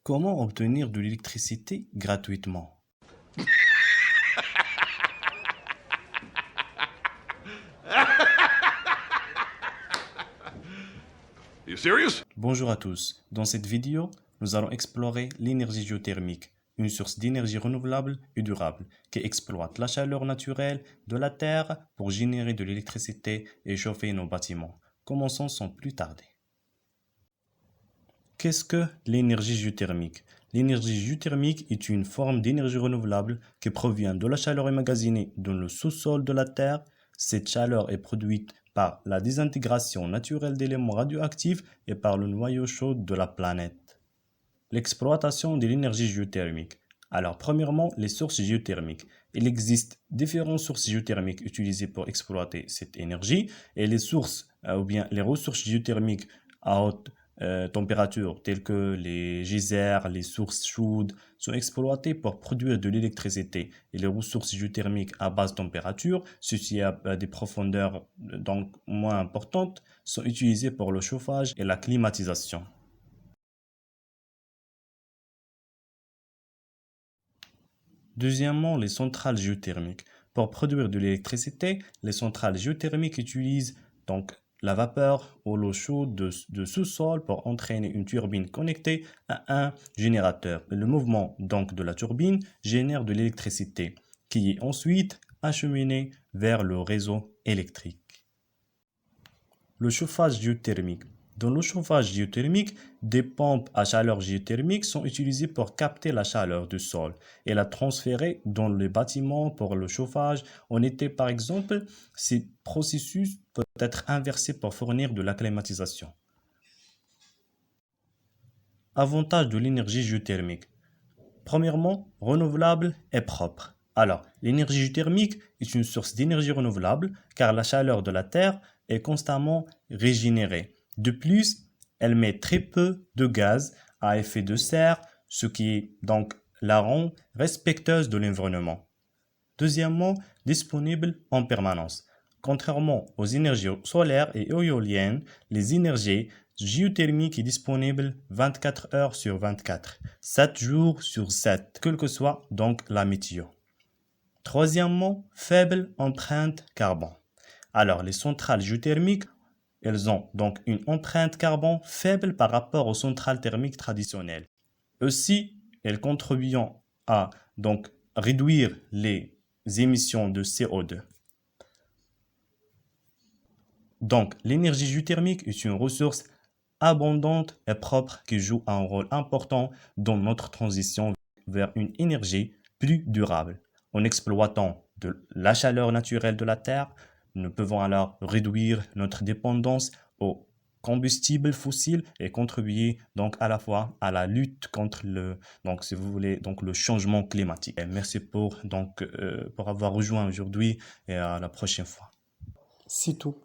Comment obtenir de l'électricité gratuitement? You serious? Bonjour à tous. Dans cette vidéo, nous allons explorer l'énergie géothermique, une source d'énergie renouvelable et durable qui exploite la chaleur naturelle de la Terre pour générer de l'électricité et chauffer nos bâtiments. Commençons sans plus tarder. Qu'est-ce que l'énergie géothermique? L'énergie géothermique est une forme d'énergie renouvelable qui provient de la chaleur emmagasinée dans le sous-sol de la Terre. Cette chaleur est produite par la désintégration naturelle d'éléments radioactifs et par le noyau chaud de la planète. L'exploitation de l'énergie géothermique. Alors, premièrement, les sources géothermiques. Il existe différentes sources géothermiques utilisées pour exploiter cette énergie et les sources ou bien les ressources géothermiques à haute température telles que les geysers, les sources chaudes sont exploitées pour produire de l'électricité et les ressources géothermiques à basse température, ceci à des profondeurs donc moins importantes, sont utilisées pour le chauffage et la climatisation. Deuxièmement, les centrales géothermiques. Pour produire de l'électricité, les centrales géothermiques utilisent donc la vapeur ou l'eau chaude de sous-sol pour entraîner une turbine connectée à un générateur. Le mouvement donc de la turbine génère de l'électricité qui est ensuite acheminée vers le réseau électrique. Le chauffage géothermique. Dans le chauffage géothermique, des pompes à chaleur géothermique sont utilisées pour capter la chaleur du sol et la transférer dans les bâtiments pour le chauffage. En été, par exemple, ces processus peuvent être inversés pour fournir de la climatisation. Avantages de l'énergie géothermique. Premièrement, renouvelable et propre. Alors, l'énergie géothermique est une source d'énergie renouvelable car la chaleur de la Terre est constamment régénérée. De plus, elle met très peu de gaz à effet de serre, ce qui donc la rend respectueuse de l'environnement. Deuxièmement, disponible en permanence. Contrairement aux énergies solaires et éoliennes, les énergies géothermiques sont disponibles 24 heures sur 24, 7 jours sur 7, quelle que soit donc la météo. Troisièmement, faible empreinte carbone. Alors, les centrales géothermiques, elles ont donc une empreinte carbone faible par rapport aux centrales thermiques traditionnelles. Aussi, elles contribuent à donc réduire les émissions de CO2. Donc, l'énergie géothermique est une ressource abondante et propre qui joue un rôle important dans notre transition vers une énergie plus durable. En exploitant de la chaleur naturelle de la Terre, nous pouvons alors réduire notre dépendance aux combustibles fossiles et contribuer donc à la fois à la lutte contre si vous voulez, le changement climatique. Et merci pour avoir rejoint aujourd'hui et à la prochaine fois. C'est tout.